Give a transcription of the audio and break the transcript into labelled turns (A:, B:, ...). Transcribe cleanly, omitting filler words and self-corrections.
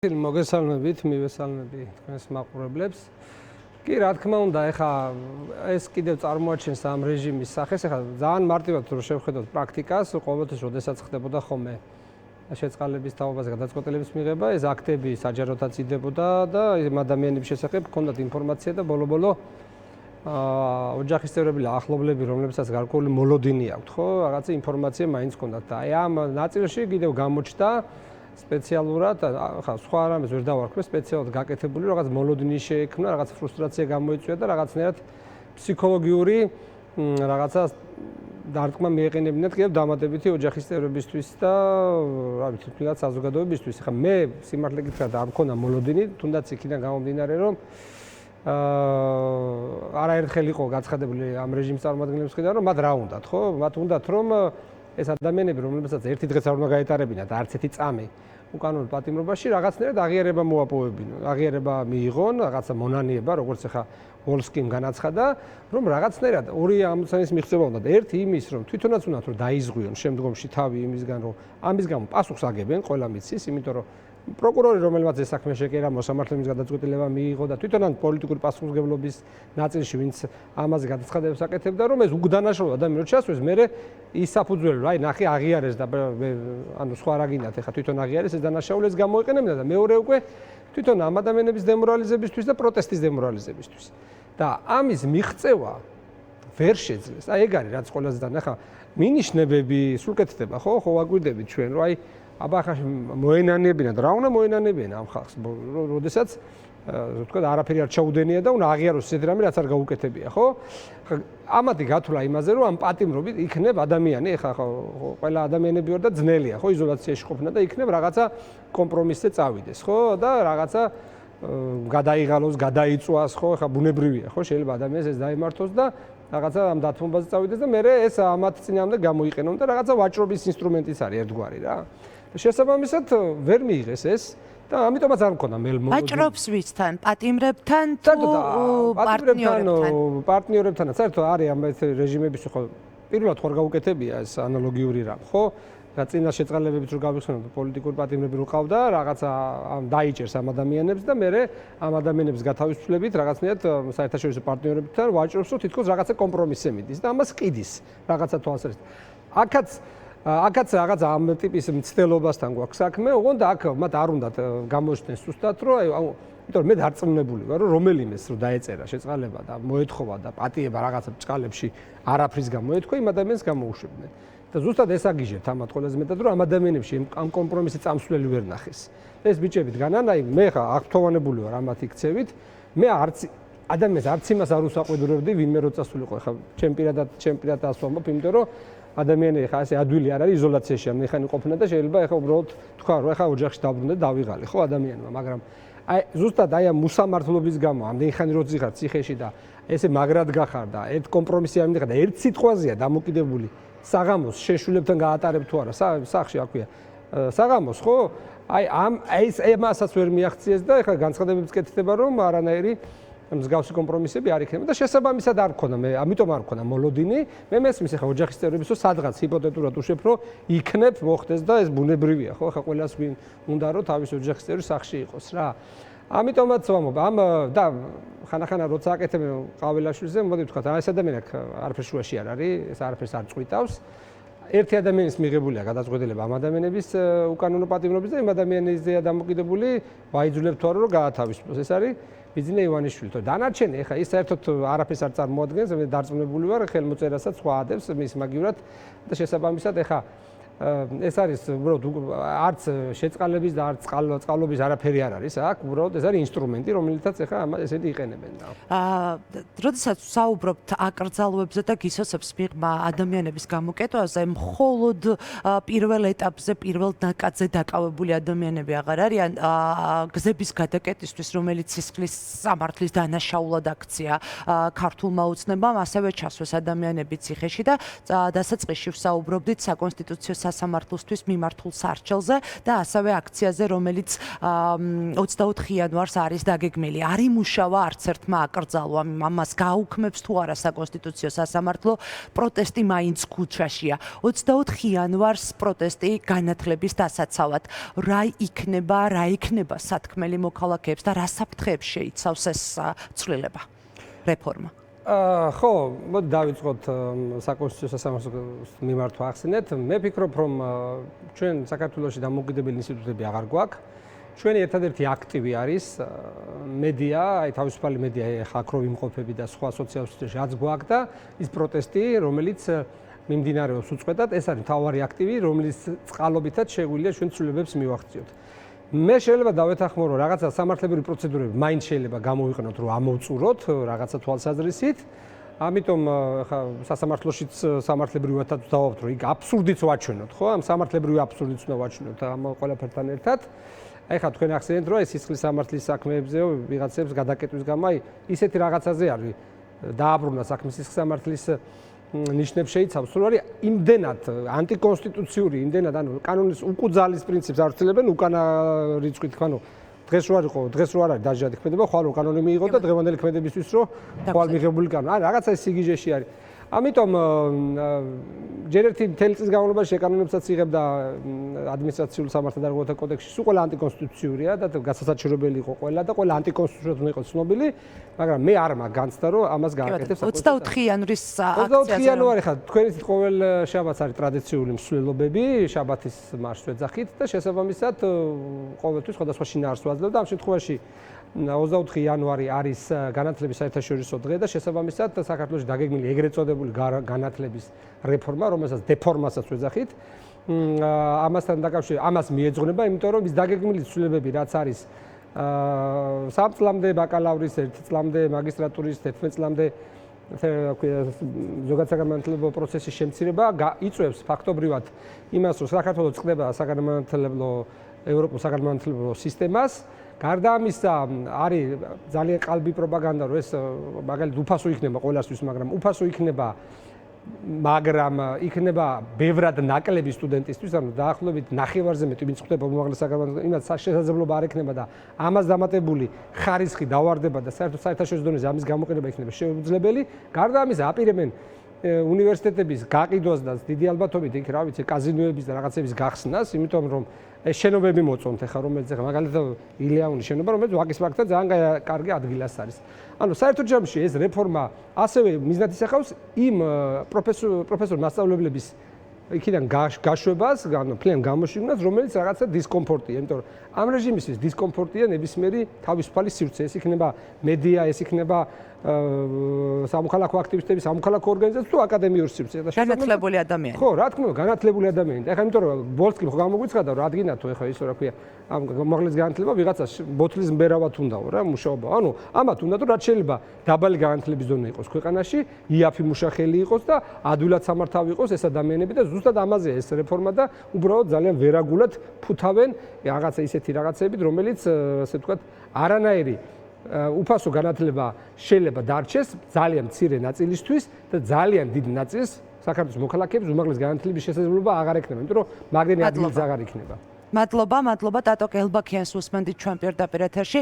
A: მოგესალმებით, მივესალმები თქვენს მაყურებლებს. კი, რა თქმა უნდა, ეხა ეს კიდევ წარმოაჩენს ამ რეჟიმის სახეს, ეხა ძალიან მარტივად რო შევხედოთ პრაქტიკას, ყოველთვის როდესაც ხდებოდა ხოლმე შეწყალების თაობაზე გადაწყვეტილების მიღება, ეს აქტები საჯაროდაც იდებოდა და იმ ადამიანების შესახებ ჰქონდათ ინფორმაცია და ბოლო-ბოლო ოჯახის წევრები, ახლობლები, რომლებსაც გარკვეული მოლოდინი აქვთ, ხო, რაღაცა ინფორმაცია მაინც ჰქონდათ და აი ამ ნაწილში კიდევ გამოჩნდა სპეციალურად, ხა სხვა რამეს ვერ დავარქვე, სპეციალურად გაკეთებული რაღაც მოლოდინი შეექმნა, რაღაც ფრუსტრაცია გამოიწვია და რაღაცნაირად ფსიქოლოგიური რაღაცა დარტყმა მიეყენებინათ კიდევ დამატებითი ოჯახის წევრებისთვის და რა ვიცი, თუნდაც საზოგადოებისთვის. ხა მე სიმართლე გითხრათ, არ მქონდა მოლოდინი, თუნდაც იქიდან გამომდინარე, რომ არაერთხელ იყო გაცხადებული ამ რეჟიმის წარმომადგენლების მხრიდან, რომ მათ რა უნდათ, ხო? მათ უნდათ, რომ ეს ადამიანები, რომლებსაც ერთი დღეც არ უნდა გაეტარებინათ, არც ერთი წამი უკანონო პატიმრობაში, რაღაცნაირად აღიარება მოაპოვებინო, აღიარება მიიღონ, რაღაცა მონანიება, როგორც ახლა ვოლსკიმ განაცხადა, რომ რაღაცნაირად ორი ამოცანის მიღწევა უნდა. ერთი იმის, რომ თვითონაც უნდათ რომ დაიზღვიონ შემდგომში თავი იმისგან, რომ ამის გამო პასუხს აგებენ, ყველა მიცის, იმიტომ რომ პროკურორი, რომელმაც ეს საქმე შეკერა, მოსამართლეების გადაწყვეტილება მიიღო და თვითონ ან პოლიტიკური პასუხისმგებლობის ნაწილში, ვინც ამაზე გადაცხადებას აკეთებდა, რომ ეს უკდანაშაულო ადამიანი რო ჩასვეს, მერე ის საფუძველი, რომ აი ნახე აღიარეს და ანუ სხვა რა გინდათ, ეხა თვითონ აღიარეს ეს დანაშაულებს გამოიყენებდა და მეორე უკვე თვითონ ამ ადამიანების დემორალიზებისთვის და პროტესტის დემორალიზებისთვის. და ამის მიღწევა ვერ შეძლეს. აი ეგ არის რაც ყველაზე და ნახა მინიშნებები სულ კეთდება, ხო ვაგვირდებით ჩვენ, რომ აი აბა ხა მოენანებინათ, რა უნდა მოენანებინა ამ ხალხს, როდესაც ვთქვათ, არაფერი არ ჩაუდენია და უნდა აღიაროს ისეთ რამე, რაც არ გაუკეთებია, ხო? ამათი გათვლა იმაზე, რომ ამ პატიმრობით იქნებ ადამიანი, ეხა ხო ყველა ადამიანები ვარ და ძნელია, ხო, იზოლაციაში ყოფნა და იქნებ რაღაცა კომპრომისზე წავიდეს, ხო? და რაღაცა გადაიღალოს, გადაიწვას, ხო? ეხა ბუნებრივია, ხო? შეიძლება ადამიანს ეს დაემართოს და რაღაცა ამ დათმობაზე წავიდეს და მე ეს ამათ წინამდე გამოიყენონ და რაღაცა ვაჭრობის ინსტრუმენტიც არის ერთგვარი რა. შესაბამისად ვერ მიიღეს ეს და ამიტომაც არ მქონდა მელმოლოდინი.
B: ვაჭრობს ვიცთან, პატიმრებთან თუ
A: პარტნიორებთანაც, საერთოდ არის ამ რეჟიმების ხო პირველად ხარ გაუკეთებია ეს ანალოგიური რამ, ხო? და წინა შეწყალებებით რო გავიხსენოთ, პოლიტიკური პატიმრები რო ყავდა, რაღაცა დაიჭერს ამ ადამიანებს და მე ამ ადამიანების გათავისუფლებით რაღაცნაირად საერთაშორისო პარტნიორებთან ვაჭრობს, რომ თითქოს რაღაცა კომპრომისზე მიდის და ამას ყიდის რაღაცა თვალსაზრისით. აქაც რაღაც ამ ტიპის მცდელობასთან გვაქვს საქმე, ოღონდ აქ მათ არ უნდათ გამოჩნდეს ზუსტად, რომ აი, იმიტომ რომ მე დარწმუნებული ვარ, რომ რომელიმეს რო დაეწერა შეწყალება და მოეთხოვა და პატიება რაღაცა ბჭყალებში არაფრის გამოეთქვა, იმ ადამიანს გამოუშვებდნენ. და ზუსტად ეს აგიჟებთ ამათ ყველაზე მეტად, რომ ამ ადამიანებში ამ კომპრომისი წამსვლელი ვერ ნახეს. ეს ბიჭები დგანან, აი მე ხა აღფრთოვანებული ვარ ამათი ქცევით, მე არც ადამიანს არც იმას არ უსაყვედურებდი, ვინმე რო წასულიყო, ხა ჩემ პირადად ასვამობ, იმიტომ რომ ადამიანი ხა ასე ადვილი არ არის, იზოლაციაში ამხანი ყოფნა და შეიძლება ხა უბრალოდ თქვა, რომ ხა ოჯახში დაბრუნდა და დავიღალე, ხო ადამიანმა, მაგრამ აი ზუსტად აი ამ მუსამართლობის გამო, ამდენი ხანი რო ძიხარ ციხეში და ესე მაგრად გახარ და ერთ კომპრომისი არ მიდიხარ და ერთ სიტყვაზეა დამოკიდებული საღამოს შეშულებთან გაატარებ თუ არა, სახში არ ქვია. საღამოს, ხო? აი ეს ამასაც ვერ მიაღწიეს და ეხლა განცხადებებს კეთდება, რომ არანაირი მსგავსი კომპრომისები არ იქნება და შესაბამისად არ მქონდა მე, ამიტომ არ მქონდა მოლოდინი. მე მესმის ეხლა ოჯახის წევრების, რომ სადღაც ჰიპოთეტურად უშვებ, რომ იქნებ მოხდეს და ეს ბუნებრივია, ხო? ეხლა ყველას ვინ უნდა რომ თავის ოჯახის წევრი სახში იყოს რა. ამიტომაც ვამბობ, ამ და ხანახანა როცა აკეთებენ ყაველაშვილზე, მოდი ვთქვათ, ეს ადამიანი არაფერ შუაში არ არის, ეს არაფერს არ წყვიტავს. ერთი ადამიანის მიღებულია გადაწყვეტილება ამ ადამიანების უკანონო პატიმრობის და იმ ადამიანიზეა დამოკიდებული, ვაიძულებ თუ არა რომ გაათავისუფლოს. ეს არის ბიძინა ივანიშვილი. დანარჩენი ეხა ის საერთოდ არაფერს არ წარმოადგენს, მე დარწმუნებული ვარ ხელმოწერასაც სხვა ადებს მის მაგივრად და შესაბამისად ეხა ეს არის უბრალოდ არც შეწყალების და არც წყალობის არაფერი არ არის აქ, უბრალოდ ეს არის ინსტრუმენტი, რომელიცაც ეხა ესეთი იყენებენ და.
B: როდესაც საუბრობთ აკრძალვებზე და გისოსებს მიღმა ადამიანების გამოკეტვაზე, მხოლოდ პირველ ეტაპზე, პირველ ნაკადზე დაკავებული ადამიანები აღარ არიან გზების გადაკეტისთვის, რომელიც სისხლის სამართლის დანაშაულად აქცია ქართულმა ოცნებამ, ასევე ჩასვეს ადამიანები ციხეში და დასაწყისში ვსაუბრობდით საკონსტიტუციო სასამართლოსთვის მიმართულ სარჩელზე და ასევე აქციაზე, რომელიც 24 იანვარს არის დაგეგმილი. არ იმუშავა არც ერთმა აკრძალვა, ამას გაუქმებს თუ არა საკონსტიტუციო სასამართლო, პროტესტი მაინც ქუჩაშია. 24 იანვარს პროტესტი განათლების დასაცავად. რა იქნება სათქმელი მოქალაქეებს და რა საფრთხეებს შეიცავს ეს ცვლილება, რეფორმა?
A: ხო, მოდი დავიწყოთ საკონსტიტუციო სასამართლოს მიმართვა ახსენეთ. მე ვფიქრობ, რომ ჩვენ საქართველოში დამოუკიდებელი ინსტიტუტები აღარ გვაქვს. ჩვენი ერთადერთი აქტივი არის მედია, აი თავისუფალი მედია, ახლა აქ რო ვიმყოფები და სხვა სოციალურ სიტუაციაში რაც გვაქვს და ის პროტესტი, რომელიც მიმდინარეობს უწყვეტად, ეს არის მთავარი აქტივი, რომლის წყალობითაც შეგვიძლია ჩვენ ცვლილებებს მივახციოთ. მე შეიძლება დავეთანხმო, რომ რაღაცა სამართლებრივი პროცედურები მაინც შეიძლება გამოვიყენოთ, რომ ამოვწუროთ რაღაცა თვალსაზრისით. ამიტომ ხა სასამართლოშიც სამართლებრივადაც დავავთ, რომ იქ აბსურდიც ვაჩვენოთ, ხო? ამ სამართლებრივი აბსურდიც უნდა ვაჩვენოთ ამ ყველაფერთან ერთად. აი ხა თქვენ ახსენეთ, რომ ეს სისხლის სამართლის საქმეებზე ვიღაცებს გადაკეტვის გამო აი ისეთი რაღაცაზე არის დააბრუნა საქმის სისხლის სამართლის ნიშნებს შეიცავს, რომ არის იმდენად ანტიკონსტიტუციური, იმდენად ანუ კანონის უკუძალის პრინციპს არ ვცდილებენ უკანა რიცხვით, ანუ დღეს რო არ იყო, დღეს რო არ არის დაჟადი ქმედება, ხვალ რო კანონი მიიღო და დღევანდელი ქმედებისთვის რო ხვალ მიღებული კანონი. აი რაღაცა ეს სიგიჟეში არის. ამიტომ ჯერ ერთი მთელი წლის განმავლობაში ეკანონებსაც იღებდა ადმინისტრაციულ სამართალდარღვევათა კოდექსში, სულ ყველა ანტიკონსტიტუციურია და გასასაჩერებელი იყო ყველა და ყველა ანტიკონსტიტუციურად უნდა იყოს ცნობილი, მაგრამ მე არ მაქვს განცდა, რომ ამას გააკეთებს
B: 24 იანვრის აქციაზე.
A: 24 იანვარი ხა თქვენი ყოველ შაბათს არის ტრადიციული მსვლელობები, შაბათის მარშს ვეძახით და შესაბამისად ყოველთვის სხვადასხვა შინაარსს ვაძლევ და ამ შემთხვევაში 24 იანვარი არის განათლების საერთაშორისო დღე და შესაბამისად საქართველოში დაგეგმილი ეგრეთ წოდებული განათლების რეფორმა, რომელსაც დეფორმასაც ვეძახით. ამასთან დაკავშირებით ამას მიეძღვნება, იმიტომ რომ ის დაგეგმილი ცვლილებები, რაც არის 3 წლამდე ბაკალავრის, 1 წლამდე მაგისტრატურის, 11 წლამდე ზოგადსაგანმანათლებლო პროცესის შემცირება იწვევს ფაქტობრივად იმას, რომ საქართველოს წყდება საგანმანათლებლო ევროპულ საგანმანათლებლო სისტემას. გარდა ამისა არის ძალიან ყალბი პროპაგანდა, რომ ეს მაგალითად უფასო იქნება ყველასთვის, მაგრამ უფასო იქნება, მაგრამ იქნება ბევრად ნაკლები სტუდენტისთვის, ანუ დაახლოებით ნახევარზე მეტი ვინც ხვდება უმაღლეს საგანმანათლებლო, იმას შესაძლებლობა არ ექნება და ამას დამატებული ხარისხი დავარდება და საერთოდ საერთაშორისო დონეზე ამის გამოყენება იქნება შეუძლებელი. გარდა ამისა აპირებენ უნივერსიტეტების გაყიდვას და დიდი ალბათობით იქ რა ვიცი კაზინოების და რაღაცების გახსნას, იმიტომ რომ ეს შენობები მოწონთ ახლა რომელიც ახლა მაგალითად ილეაუნის შენობა რომელიც ვაკის ფაქტად ძალიან კარგი ადგილას არის. ანუ საერთო ჯამში ეს რეფორმა ასევე მიზნად ისახავს იმ პროფესორ მასწავლებლების იქიდან გაშვებას, ანუ ფლიან გამოშიგნას, რომელიც რაღაცა დისკომფორტია, იმიტომ რომ ამ რეჟიმისთვის დისკომფორტია ნებისმიერი თავისუფალი სივრცე, ეს იქნება მედია, ეს იქნება სამოქალაქო აქტივისტები, სამოქალაქო ორგანიზაციები თუ აკადემიური სივრცე და
B: განათლებული ადამიანები.
A: ხო, რა თქმა უნდა, განათლებული ადამიანები. ეხლა იმიტომ რომ ბოლსკი ხო გამოგვიცხადა, რომ რადგინათო ეხლა ისო რა ქვია, ამ უმაღლეს განათლება ვიღაცას ბოთლის მბერავად უნდაო რა მუშაობა. ანუ ამათ უნდა თუ რაც შეიძლება დაბალი განათლების დონე იყოს ქვეყანაში, იაფი მუშახელი იყოს და ადვილად სამართავი იყოს ეს ადამიანები და ზუსტად ამაზე ეს რეფორმა და უბრალოდ ძალიან ვერაგულად ფუთავენ რაღაცა ისეთი რაღაცებით, რომელიც ასე ვთქვათ, არანაირი უფასო განათლება შეიძლება დარჩეს ძალიან მცირე ნაწილისთვის და ძალიან დიდ ნაწილს საქართველოს მოქალაქეებს უმაღლეს განათლების შესაძლებლობა აღარ ექნება, იმიტომ რომ მაგდენი ადგილიც აღარ იქნება.
B: მადლობა, ტატო კელბაქიანს უსმენდით ჩვენ პირდაპირ ეთერში.